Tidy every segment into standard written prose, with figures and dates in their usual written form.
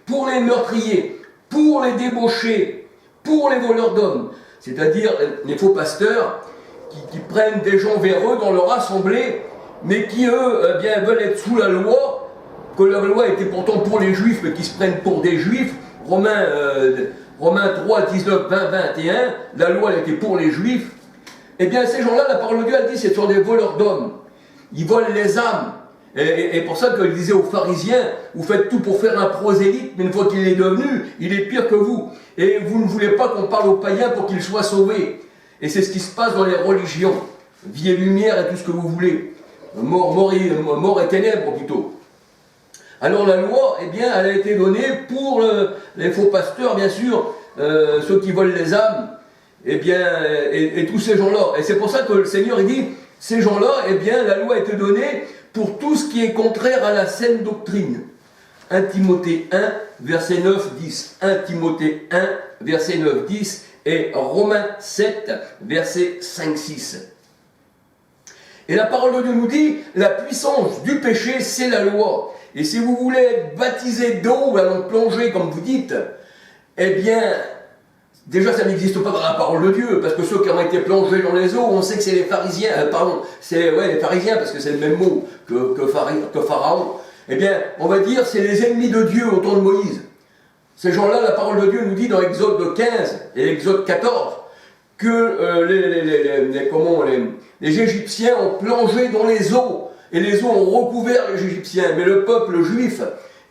pour les meurtriers, pour les débauchés, pour les voleurs d'hommes, c'est-à-dire les faux pasteurs qui prennent des gens vers eux dans leur assemblée, mais qui eux bien, veulent être sous la loi, que la loi était pourtant pour les juifs, mais qui se prennent pour des juifs. Romains 3, 19, 20, 21, la loi elle était pour les juifs. Eh bien ces gens-là, la parole de Dieu elle dit, ce sont des voleurs d'hommes. Ils volent les âmes. Et pour ça qu'il disait aux pharisiens, vous faites tout pour faire un prosélyte, mais une fois qu'il est devenu, il est pire que vous. Et vous ne voulez pas qu'on parle aux païens pour qu'ils soient sauvés. Et c'est ce qui se passe dans les religions. Vie et lumière et tout ce que vous voulez. Mort et ténèbres plutôt. Alors la loi, eh bien, elle a été donnée pour les faux pasteurs, bien sûr, ceux qui volent les âmes, eh bien, et tous ces gens-là. Et c'est pour ça que le Seigneur, il dit, ces gens-là, eh bien, la loi a été donnée pour tout ce qui est contraire à la saine doctrine. 1 Timothée 1, verset 9, 10. 1 Timothée 1, verset 9, 10. Et Romains 7, verset 5, 6. Et la parole de Dieu nous dit, la puissance du péché, c'est la loi. Et si vous voulez être baptisé d'eau, donc plonger comme vous dites, eh bien, déjà ça n'existe pas dans la parole de Dieu, parce que ceux qui ont été plongés dans les eaux, on sait que c'est les pharisiens, les pharisiens, parce que c'est le même mot que Pharaon. Eh bien, on va dire, c'est les ennemis de Dieu au temps de Moïse. Ces gens-là, la parole de Dieu nous dit dans Exode 15 et Exode 14, que les Égyptiens ont plongé dans les eaux, et les eaux ont recouvert les Égyptiens, mais le peuple juif,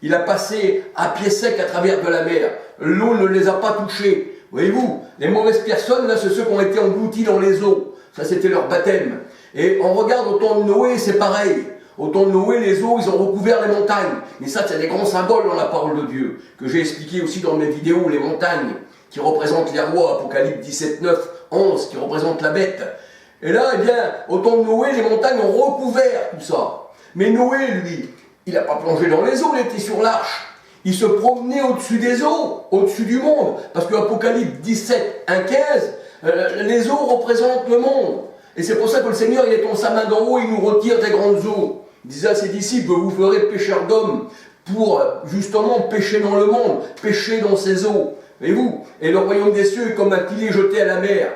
il a passé à pied sec à travers de la mer. L'eau ne les a pas touchés. Voyez-vous, les mauvaises personnes, là, c'est ceux qui ont été engloutis dans les eaux. Ça, c'était leur baptême. Et on regarde au temps de Noé, c'est pareil. Au temps de Noé, les eaux, ils ont recouvert les montagnes. Mais ça, c'est des grands symboles dans la parole de Dieu, que j'ai expliqué aussi dans mes vidéos, les montagnes, qui représentent les rois, Apocalypse 17, 9, 11, qui représentent la bête. Et là, eh bien, au temps de Noé, les montagnes ont recouvert tout ça. Mais Noé, lui, il n'a pas plongé dans les eaux, il était sur l'arche. Il se promenait au-dessus des eaux, au-dessus du monde. Parce que Apocalypse 17, 1, 15, les eaux représentent le monde. Et c'est pour ça que le Seigneur, il étend sa main d'en haut, il nous retire des grandes eaux. Il disait à ses disciples, vous ferez pécheurs d'hommes pour justement pécher dans le monde, pécher dans ces eaux. Voyez-vous? Et le royaume des cieux est comme un filet jeté à la mer.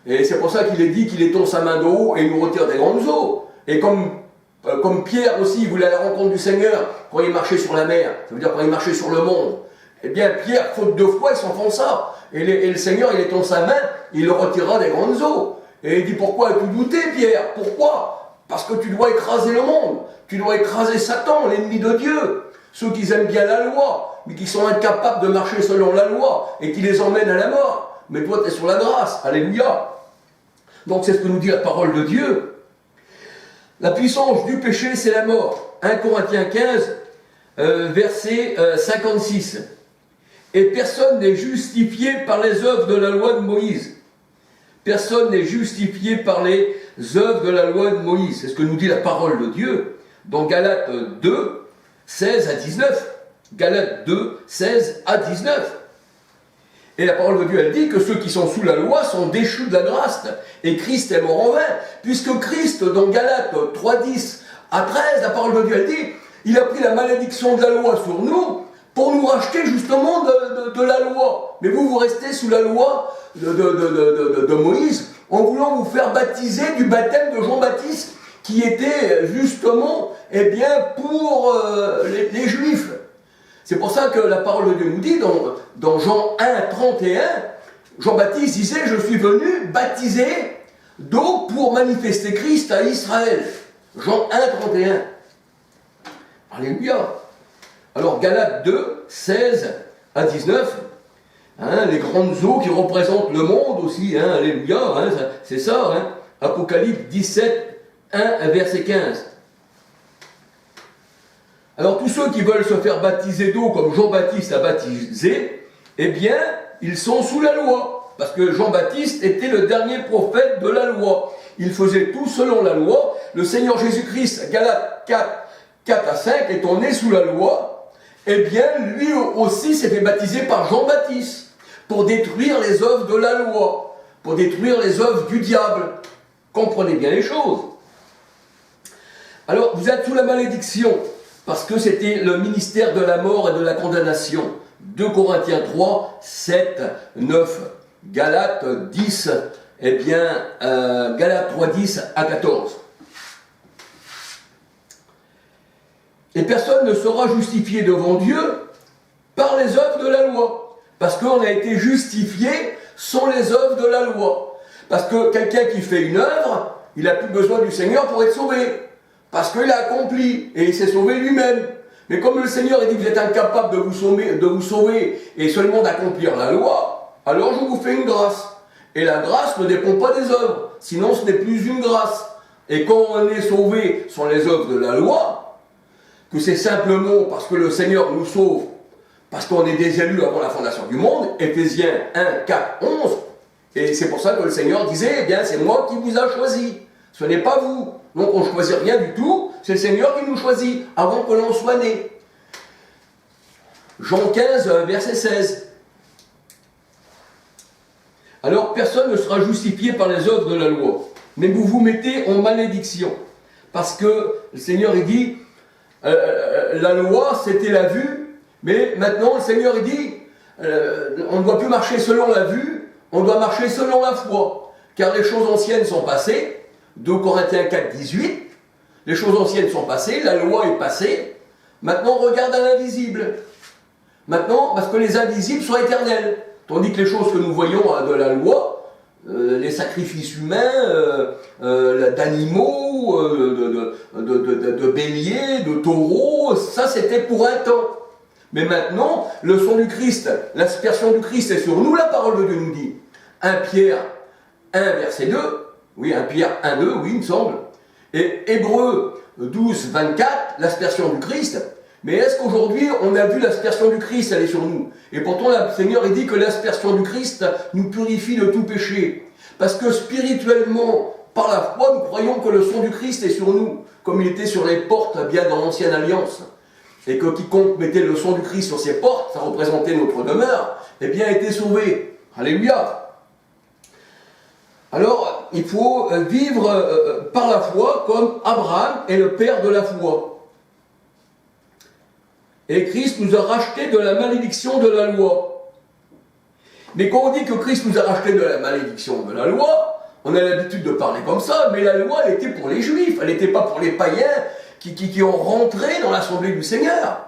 Et c'est pour ça qu'il est dit qu'il étend sa main de haut et il nous retire des grandes eaux. Et comme Pierre aussi, il voulait la rencontre du Seigneur quand il marchait sur la mer, ça veut dire quand il marchait sur le monde. Eh bien, Pierre, faute de foi, il s'enfonça. Et le Seigneur, il étend sa main, il le retirera des grandes eaux. Et il dit, pourquoi as-tu douté, Pierre? Pourquoi? Parce que tu dois écraser le monde. Tu dois écraser Satan, l'ennemi de Dieu. Ceux qui aiment bien la loi, mais qui sont incapables de marcher selon la loi et qui les emmènent à la mort. Mais toi, tu es sur la grâce. Alléluia. Donc, c'est ce que nous dit la parole de Dieu. La puissance du péché, c'est la mort. 1 Corinthiens 15, verset 56. Et personne n'est justifié par les œuvres de la loi de Moïse. Personne n'est justifié par les œuvres de la loi de Moïse. C'est ce que nous dit la parole de Dieu dans Galates 2, 16 à 19. Galates 2, 16 à 19. Et la parole de Dieu, elle dit que ceux qui sont sous la loi sont déchus de la grâce. Et Christ est mort en vain. Puisque Christ, dans Galates 3, 10 à 13, la parole de Dieu, elle dit, il a pris la malédiction de la loi sur nous pour nous racheter justement de la loi. Mais vous restez sous la loi de Moïse en voulant vous faire baptiser du baptême de Jean-Baptiste qui était justement, eh bien, pour les Juifs. C'est pour ça que la parole de Dieu nous dit dans Jean 1, 31, Jean-Baptiste disait, je suis venu baptiser d'eau pour manifester Christ à Israël. Jean 1, 31. Alléluia. Alors Galates 2, 16 à 19, les grandes eaux qui représentent le monde aussi, alléluia, c'est ça, Apocalypse 17, 1 verset 15. Alors tous ceux qui veulent se faire baptiser d'eau comme Jean-Baptiste a baptisé, eh bien, ils sont sous la loi, parce que Jean-Baptiste était le dernier prophète de la loi. Il faisait tout selon la loi. Le Seigneur Jésus-Christ, Galates 4 à 5, étant né sous la loi, eh bien, lui aussi s'est fait baptiser par Jean-Baptiste, pour détruire les œuvres de la loi, pour détruire les œuvres du diable. Comprenez bien les choses. Alors, vous êtes sous la malédiction. parce que c'était le ministère de la mort et de la condamnation. 2 Corinthiens 3, 7, 9, Galates 10, eh bien, Galates 3, 10 à 14. Et personne ne sera justifié devant Dieu par les œuvres de la loi. Parce qu'on a été justifié sans les œuvres de la loi. Parce que quelqu'un qui fait une œuvre, il n'a plus besoin du Seigneur pour être sauvé. Parce qu'il a accompli et il s'est sauvé lui-même. Mais comme le Seigneur dit que vous êtes incapable de vous sauver et seulement d'accomplir la loi, alors je vous fais une grâce. Et la grâce ne dépend pas des œuvres, sinon ce n'est plus une grâce. Et quand on est sauvé sans les œuvres de la loi, que c'est simplement parce que le Seigneur nous sauve, parce qu'on est des élus avant la fondation du monde, Éphésiens 1, 4, 11, et c'est pour ça que le Seigneur disait, eh bien c'est moi qui vous a choisi, ce n'est pas vous. Donc on ne choisit rien du tout, c'est le Seigneur qui nous choisit avant que l'on soit né. Jean 15, verset 16. Alors personne ne sera justifié par les œuvres de la loi, mais vous vous mettez en malédiction. Parce que le Seigneur il dit, la loi c'était la vue, mais maintenant le Seigneur il dit, on ne doit plus marcher selon la vue, on doit marcher selon la foi. Car les choses anciennes sont passées, 2 Corinthiens 4, 18, les choses anciennes sont passées, la loi est passée, maintenant on regarde à l'invisible. Maintenant, parce que les invisibles sont éternels. Tandis que les choses que nous voyons de la loi, les sacrifices humains, d'animaux, de béliers, de taureaux, ça c'était pour un temps. Mais maintenant, le sang du Christ, l'aspersion du Christ est sur nous, la parole de Dieu nous dit. 1 Pierre 1, verset 2, oui, 1 Pierre 1, 2, oui, il me semble. Et Hébreux 12, 24, l'aspersion du Christ. Mais est-ce qu'aujourd'hui, on a vu l'aspersion du Christ aller sur nous? Et pourtant, le Seigneur il dit que l'aspersion du Christ nous purifie de tout péché. Parce que spirituellement, par la foi, nous croyons que le sang du Christ est sur nous, comme il était sur les portes bien dans l'Ancienne Alliance. Et que quiconque mettait le sang du Christ sur ses portes, ça représentait notre demeure, eh bien était sauvé. Alléluia. Alors, il faut vivre par la foi comme Abraham est le père de la foi. Et Christ nous a rachetés de la malédiction de la loi. Mais quand on dit que Christ nous a rachetés de la malédiction de la loi, on a l'habitude de parler comme ça, mais la loi, elle était pour les Juifs, elle n'était pas pour les païens qui ont rentré dans l'assemblée du Seigneur.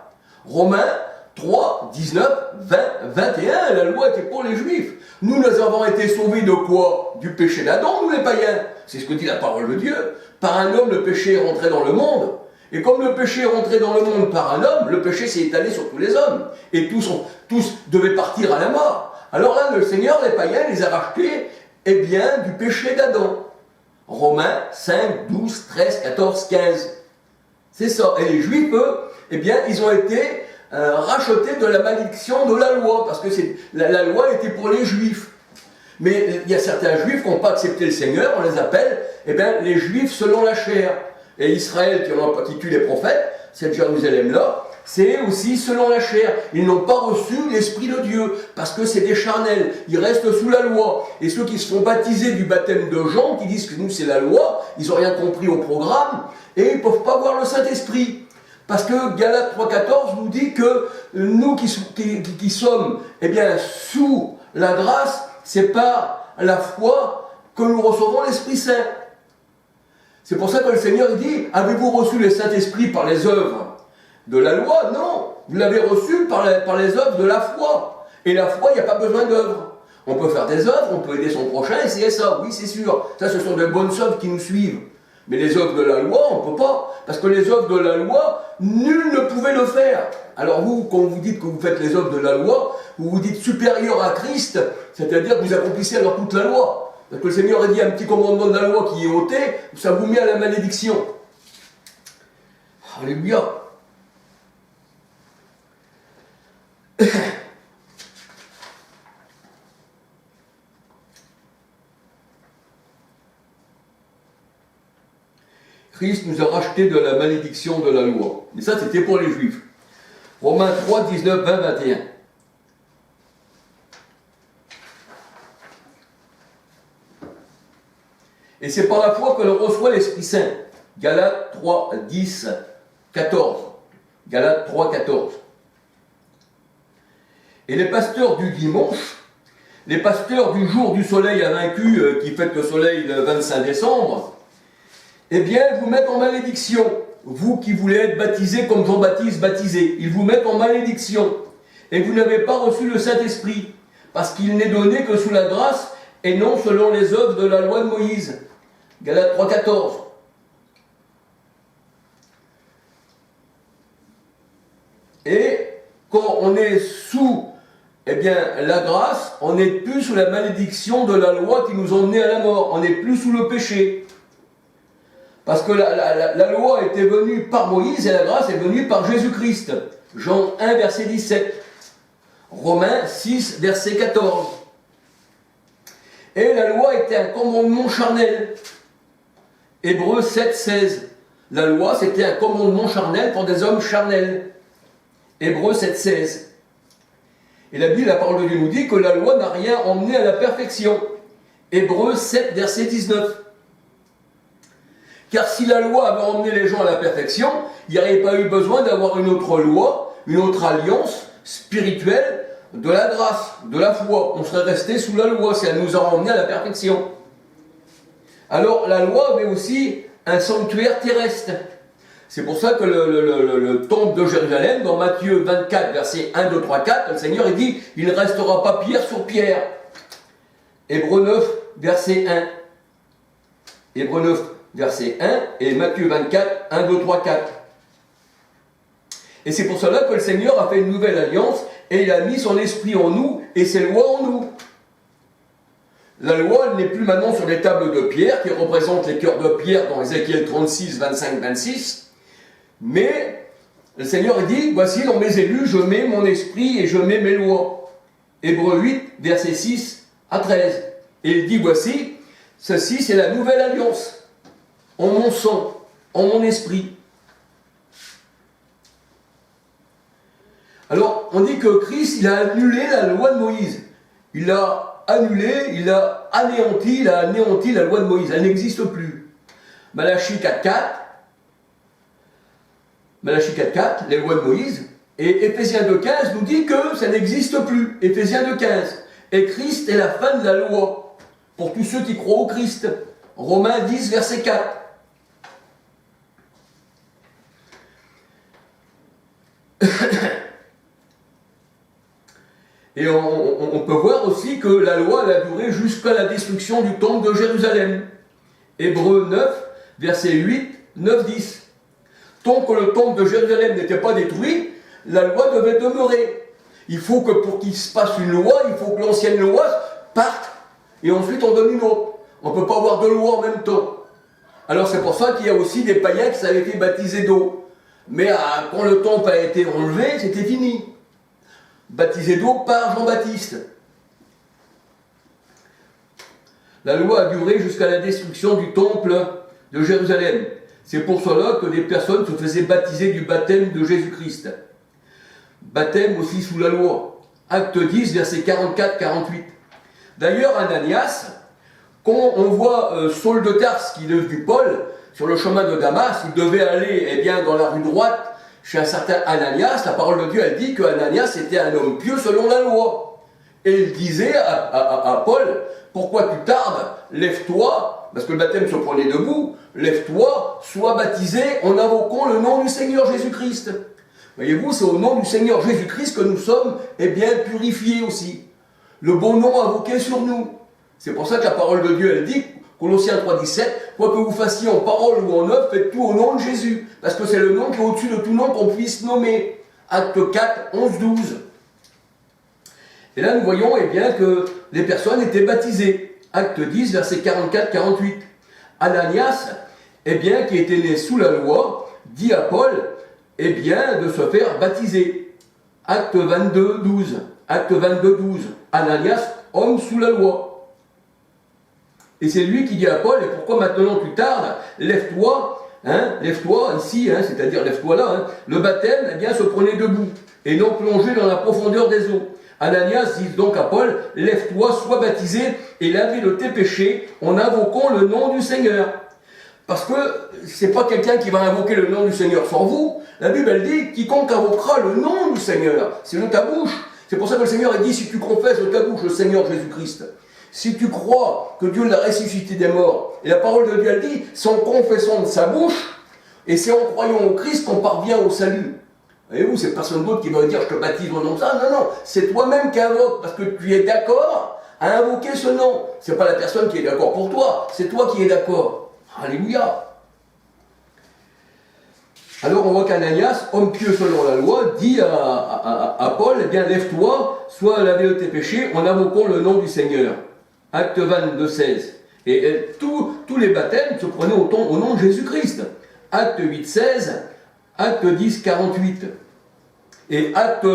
Romains 3, 19, 20, 21, la loi était pour les Juifs. Nous avons été sauvés de quoi? Du péché d'Adam, nous les païens. C'est ce que dit la parole de Dieu. Par un homme, le péché est rentré dans le monde. Et comme le péché est rentré dans le monde par un homme, le péché s'est étalé sur tous les hommes. Et tous devaient partir à la mort. Alors là, le Seigneur, les païens, les a rachetés, eh bien, du péché d'Adam. Romains 5, 12, 13, 14, 15. C'est ça. Et les Juifs, eux, eh bien, ils ont été rachetés de la malédiction de la loi. Parce que la loi était pour les Juifs. Mais il y a certains Juifs qui n'ont pas accepté le Seigneur, on les appelle, eh bien, les Juifs selon la chair. Et Israël, qui tue les prophètes, cette Jérusalem-là, c'est aussi selon la chair. Ils n'ont pas reçu l'Esprit de Dieu, parce que c'est des charnels. Ils restent sous la loi. Et ceux qui se font baptiser du baptême de Jean, qui disent que nous c'est la loi, ils n'ont rien compris au programme, et ils ne peuvent pas voir le Saint-Esprit. Parce que Galates 3,14 nous dit que nous qui sommes eh bien, sous la grâce, c'est par la foi que nous recevons l'Esprit Saint. C'est pour ça que le Seigneur dit, avez-vous reçu le Saint-Esprit par les œuvres de la loi? Non, vous l'avez reçu par les œuvres de la foi. Et la foi, il n'y a pas besoin d'œuvres. On peut faire des œuvres, on peut aider son prochain, et c'est ça, oui c'est sûr. Ça, ce sont de bonnes œuvres qui nous suivent. Mais les œuvres de la loi, on ne peut pas. Parce que les œuvres de la loi, nul ne pouvait le faire. Alors vous, quand vous dites que vous faites les œuvres de la loi, vous vous dites supérieur à Christ, c'est-à-dire que vous accomplissez alors toute la loi. Parce que le Seigneur a dit un petit commandement de la loi qui est ôté, ça vous met à la malédiction. Alléluia. Christ nous a rachetés de la malédiction de la loi. Mais ça, c'était pour les Juifs. Romains 3, 19, 20, 21. Et c'est par la foi que l'on reçoit l'Esprit Saint. Galates 3, 10, 14. Galates 3, 14. Et les pasteurs du dimanche, les pasteurs du jour du soleil invaincu, qui fête le soleil le 25 décembre, eh bien, vous mettent en malédiction. Vous qui voulez être baptisés comme Jean-Baptiste baptisé, ils vous mettent en malédiction. Et vous n'avez pas reçu le Saint-Esprit, parce qu'il n'est donné que sous la grâce et non selon les œuvres de la loi de Moïse. Galates 3, 14. Et quand on est sous la grâce, on n'est plus sous la malédiction de la loi qui nous emmenait à la mort. On n'est plus sous le péché. Parce que la loi était venue par Moïse et la grâce est venue par Jésus-Christ. Jean 1, verset 17. Romains 6, verset 14. Et la loi était un commandement charnel. Hébreux 7, 16. La loi, c'était un commandement charnel pour des hommes charnels. Hébreux 7, 16. Et la Bible, la parole de Dieu nous dit que la loi n'a rien emmené à la perfection. Hébreux 7, verset 19. Car si la loi avait emmené les gens à la perfection, il n'y aurait pas eu besoin d'avoir une autre loi, une autre alliance spirituelle de la grâce, de la foi. On serait resté sous la loi si elle nous a emmenés à la perfection. Alors la loi avait aussi un sanctuaire terrestre. C'est pour ça que le temple de Jérusalem, dans Matthieu 24, versets 1, 2, 3, 4, le Seigneur il dit « Il ne restera pas pierre sur pierre ». Hébreux 9, verset 1. Hébreux 9, verset 1 et Matthieu 24, 1, 2, 3, 4. Et c'est pour cela que le Seigneur a fait une nouvelle alliance et il a mis son esprit en nous et ses lois en nous. La loi n'est plus maintenant sur les tables de pierre qui représentent les cœurs de pierre dans Ézéchiel 36, 25, 26. Mais le Seigneur dit, voici dans mes élus, je mets mon esprit et je mets mes lois. Hébreux 8, versets 6 à 13. Et il dit, voici, ceci c'est la nouvelle alliance, en mon sang, en mon esprit. Alors, on dit que Christ, il a annulé la loi de Moïse. Il a annulé, il a anéanti la loi de Moïse. Elle n'existe plus. Malachie 4.4, les lois de Moïse, et Éphésiens 2.15 nous dit que ça n'existe plus. Éphésiens 2.15. Et Christ est la fin de la loi, pour tous ceux qui croient au Christ. Romains 10, verset 4. Et on peut voir aussi que la loi elle a duré jusqu'à la destruction du temple de Jérusalem. Hébreux 9, verset 8, 9, 10. Tant que le temple de Jérusalem n'était pas détruit, la loi devait demeurer. Il faut que pour qu'il se passe une loi, il faut que l'ancienne loi parte, et ensuite on donne une autre. On ne peut pas avoir deux lois en même temps. Alors c'est pour ça qu'il y a aussi des païens qui s'avaient fait baptiser d'eau. Mais quand le temple a été enlevé, c'était fini. Baptisé d'eau par Jean-Baptiste. La loi a duré jusqu'à la destruction du temple de Jérusalem. C'est pour cela que les personnes se faisaient baptiser du baptême de Jésus-Christ. Baptême aussi sous la loi. Acte 10, versets 44-48. D'ailleurs, Ananias, quand on voit Saul de Tarse, qui est devenu Paul, sur le chemin de Damas, il devait aller dans la rue droite, chez un certain Ananias, la parole de Dieu, elle dit que Ananias était un homme pieux selon la loi. Et il disait à Paul, pourquoi tu tardes? Lève-toi, parce que le baptême se prenait debout, lève-toi, sois baptisé en invoquant le nom du Seigneur Jésus-Christ. Voyez-vous, c'est au nom du Seigneur Jésus-Christ que nous sommes purifiés aussi. Le bon nom invoqué sur nous. C'est pour ça que la parole de Dieu, elle dit, Colossiens 3,17, quoi que vous fassiez en parole ou en œuvre, faites tout au nom de Jésus. Parce que c'est le nom qui est au-dessus de tout nom qu'on puisse nommer. Acte 4, 11, 12. Et là, nous voyons que les personnes étaient baptisées. Acte 10, verset 44-48. Ananias, qui était né sous la loi, dit à Paul, de se faire baptiser. Acte 22, 12. Acte 22, 12. Ananias, homme sous la loi. Et c'est lui qui dit à Paul, et pourquoi maintenant tu tardes? Lève-toi, lève-toi ici, c'est-à-dire lève-toi là. Le baptême, se prenait debout, et non plongé dans la profondeur des eaux. Ananias dit donc à Paul, lève-toi, sois baptisé, et lavé de tes péchés, en invoquant le nom du Seigneur. Parce que c'est pas quelqu'un qui va invoquer le nom du Seigneur sans vous. La Bible, elle dit, quiconque invoquera le nom du Seigneur, c'est de ta bouche. C'est pour ça que le Seigneur a dit, si tu confesses de ta bouche le Seigneur Jésus-Christ, si tu crois que Dieu l'a ressuscité des morts, et la parole de Dieu, elle dit, c'est en confessant de sa bouche, et c'est en croyant au Christ qu'on parvient au salut. Voyez-vous, c'est personne d'autre qui va dire, je te baptise au nom de ça. Non, non, c'est toi-même qui invoques, parce que tu es d'accord à invoquer ce nom. C'est pas la personne qui est d'accord pour toi, c'est toi qui es d'accord. Alléluia. Alors on voit qu'Ananias, homme pieux selon la loi, dit à Paul, eh bien lève-toi, sois lavé de tes péchés en invoquant le nom du Seigneur. Acte 22, 16. Et tous les baptêmes se prenaient au nom de Jésus-Christ. Acte 8, 16, Acte 10, 48. Et Acte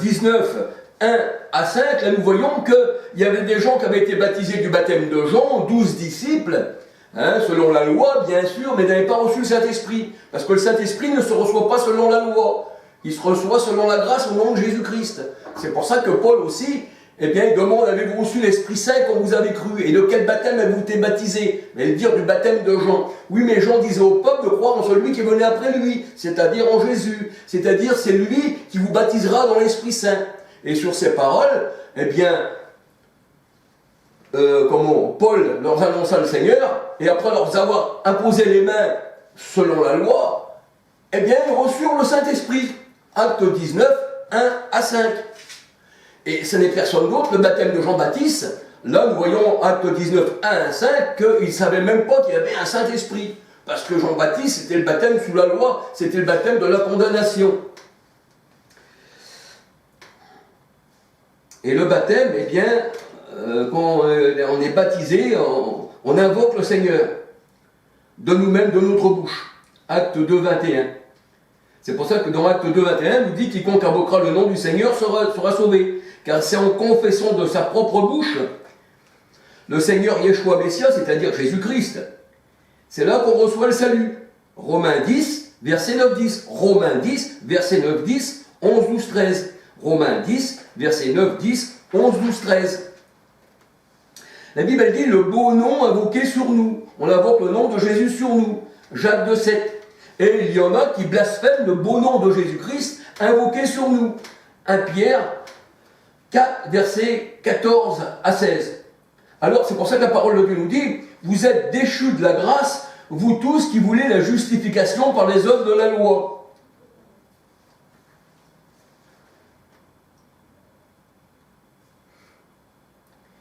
19, 1 à 5, là nous voyons qu'il y avait des gens qui avaient été baptisés du baptême de Jean, 12 disciples, selon la loi, bien sûr, mais n'avaient pas reçu le Saint-Esprit. Parce que le Saint-Esprit ne se reçoit pas selon la loi. Il se reçoit selon la grâce au nom de Jésus-Christ. C'est pour ça que Paul aussi, eh bien, il demande, avez-vous reçu l'Esprit Saint quand vous avez cru? Et de quel baptême avez-vous été baptisé? Mais il dit du baptême de Jean. Oui, mais Jean disait au peuple de croire en celui qui venait après lui, c'est-à-dire en Jésus. C'est-à-dire, c'est lui qui vous baptisera dans l'Esprit Saint. Et sur ces paroles, eh bien, Paul leur annonça le Seigneur, et après leur avoir imposé les mains selon la loi, eh bien, ils reçurent le Saint-Esprit. Acte 19, 1 à 5. Et ce n'est personne d'autre, le baptême de Jean-Baptiste. Là, nous voyons, Acte 19, 1 à 5, qu'ils ne savaient même pas qu'il y avait un Saint-Esprit. Parce que Jean-Baptiste, c'était le baptême sous la loi, c'était le baptême de la condamnation. Et le baptême, eh bien, quand on est baptisé, on invoque le Seigneur de nous-mêmes, de notre bouche. Acte 2, 21. C'est pour ça que dans Acte 2, 21, nous dit quiconque invoquera le nom du Seigneur sera sauvé. Car c'est en confessant de sa propre bouche le Seigneur Yeshua Messia, c'est-à-dire Jésus-Christ. C'est là qu'on reçoit le salut. Romains 10, verset 9, 10. Romains 10, verset 9, 10, 11, 12, 13. Romains 10, verset 9, 10, 11, 12, 13. La Bible elle dit le beau nom invoqué sur nous. On invoque le nom de Jésus sur nous. Jacques 2, 7. Et il y en a qui blasphèment le beau nom de Jésus-Christ invoqué sur nous. 1 Pierre 4, versets 14 à 16. Alors c'est pour ça que la parole de Dieu nous dit, vous êtes déchus de la grâce, vous tous qui voulez la justification par les œuvres de la loi.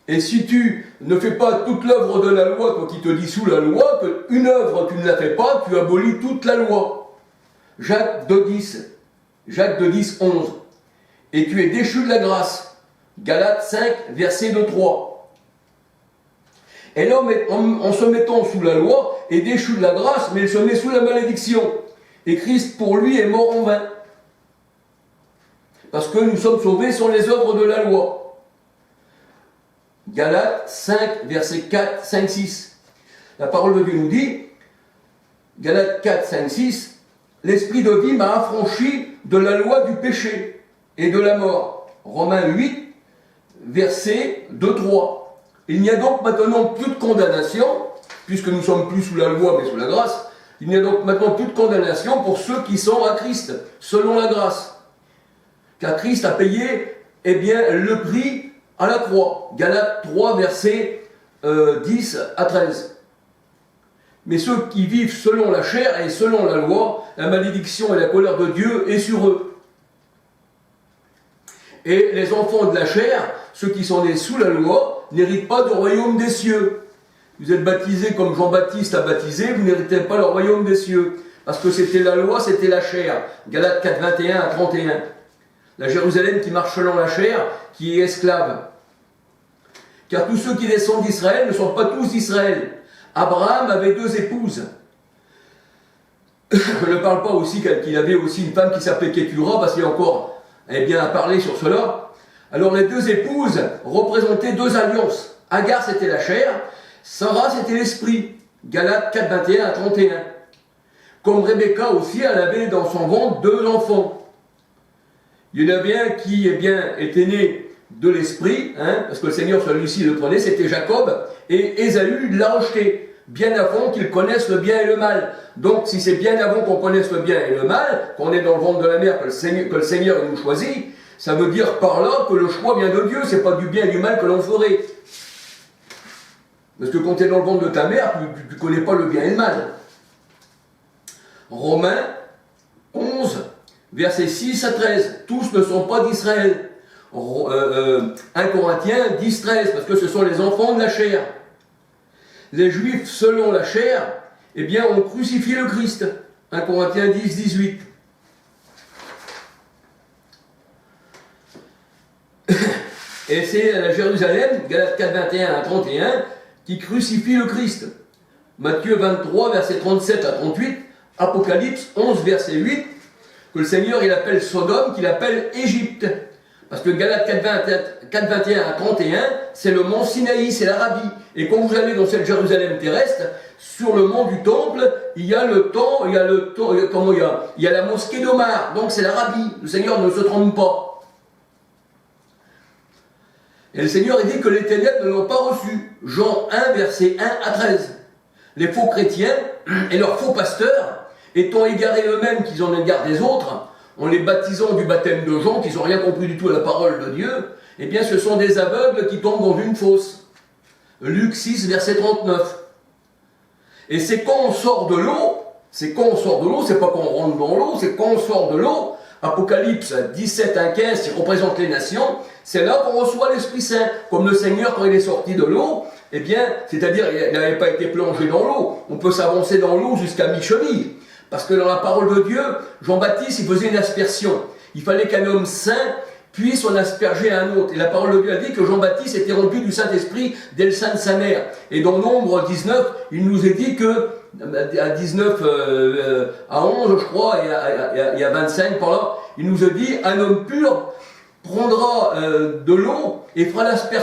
Et si tu ne fais pas toute l'œuvre de la loi, toi qui te dis sous la loi, qu'une œuvre tu ne la fais pas, tu abolis toute la loi. Jacques 2, 10. Jacques 2, 10, 11. Et tu es déchu de la grâce. Galates 5, verset 2, 3. Et l'homme, en se mettant sous la loi, est déchu de la grâce, mais il se met sous la malédiction. Et Christ, pour lui, est mort en vain. Parce que nous sommes sauvés sur les œuvres de la loi. Galates 5, verset 4, 5, 6. La parole de Dieu nous dit, Galates 4, 5, 6, l'esprit de vie m'a affranchi de la loi du péché et de la mort. Romains 8, verset 2, 3. Il n'y a donc maintenant plus de condamnation, puisque nous ne sommes plus sous la loi mais sous la grâce, il n'y a donc maintenant plus de condamnation pour ceux qui sont à Christ, selon la grâce. Car Christ a payé, eh bien, le prix à la croix. Galates 3, versets 10 à 13. Mais ceux qui vivent selon la chair et selon la loi, la malédiction et la colère de Dieu est sur eux. Et les enfants de la chair, ceux qui sont nés sous la loi, n'héritent pas du royaume des cieux. Vous êtes baptisés comme Jean-Baptiste a baptisé, vous n'héritez pas le royaume des cieux. Parce que c'était la loi, c'était la chair. Galates 4, 21 à 31. La Jérusalem qui marche selon la chair, qui est esclave. Car tous ceux qui descendent d'Israël ne sont pas tous d'Israël. Abraham avait 2 épouses. Je ne parle pas aussi qu'il avait aussi une femme qui s'appelait Kétura, parce qu'il y a encore à parler sur cela. Alors les 2 épouses représentaient 2 alliances. Agar c'était la chair, Sarah c'était l'esprit. Galates 4, 21 à 31. Comme Rebecca aussi, elle avait dans son ventre 2 enfants. Il y en avait un qui était né de l'esprit, parce que le Seigneur celui-ci le prenait, c'était Jacob, et Ésaü l'a rejeté. bien avant qu'ils connaissent le bien et le mal. Donc si c'est bien avant qu'on connaisse le bien et le mal, qu'on est dans le ventre de la mère, que le Seigneur nous choisit, ça veut dire par là que le choix vient de Dieu, c'est pas du bien et du mal que l'on ferait. Parce que quand tu es dans le ventre de ta mère, tu ne connais pas le bien et le mal. Romains 11, versets 6 à 13. Tous ne sont pas d'Israël. 1 Corinthiens 10, 13, parce que ce sont les enfants de la chair. Les Juifs, selon la chair, eh bien, ont crucifié le Christ. 1 Corinthiens 10, 18. Et c'est à Jérusalem, Galates 4, 21 à 31, qui crucifie le Christ. Matthieu 23, versets 37 à 38, Apocalypse 11, verset 8, que le Seigneur il appelle Sodome, qu'il appelle Égypte. Parce que Galates 4, 21 à 31, c'est le mont Sinaï, c'est l'Arabie. Et quand vous allez dans cette Jérusalem terrestre, sur le mont du Temple, il y a la mosquée d'Omar. Donc c'est l'Arabie. Le Seigneur ne se trompe pas. Et le Seigneur il dit que les ténèbres ne l'ont pas reçu. Jean 1, verset 1 à 13. Les faux chrétiens et leurs faux pasteurs, étant égarés eux-mêmes qu'ils en égarent des autres, en les baptisant du baptême de Jean, qu'ils n'ont rien compris du tout à la parole de Dieu, eh bien ce sont des aveugles qui tombent dans une fosse. Luc 6, verset 39. Et c'est quand on sort de l'eau, c'est pas quand on rentre dans l'eau, c'est quand on sort de l'eau, Apocalypse 17, 1, 15, qui représente les nations, c'est là qu'on reçoit l'Esprit Saint, comme le Seigneur quand il est sorti de l'eau, eh bien, c'est-à-dire il n'avait pas été plongé dans l'eau, on peut s'avancer dans l'eau jusqu'à mi-cheville, parce que dans la parole de Dieu, Jean-Baptiste, il faisait une aspersion, il fallait qu'un homme saint puisse en asperger à un autre, et la parole de Dieu a dit que Jean-Baptiste était rempli du Saint-Esprit dès le sein de sa mère, et dans Nombre 19, il nous est dit que, à 19 à 11 je crois, et à 25 par là, il nous a dit, un homme pur prendra de l'eau et fera l'aspersion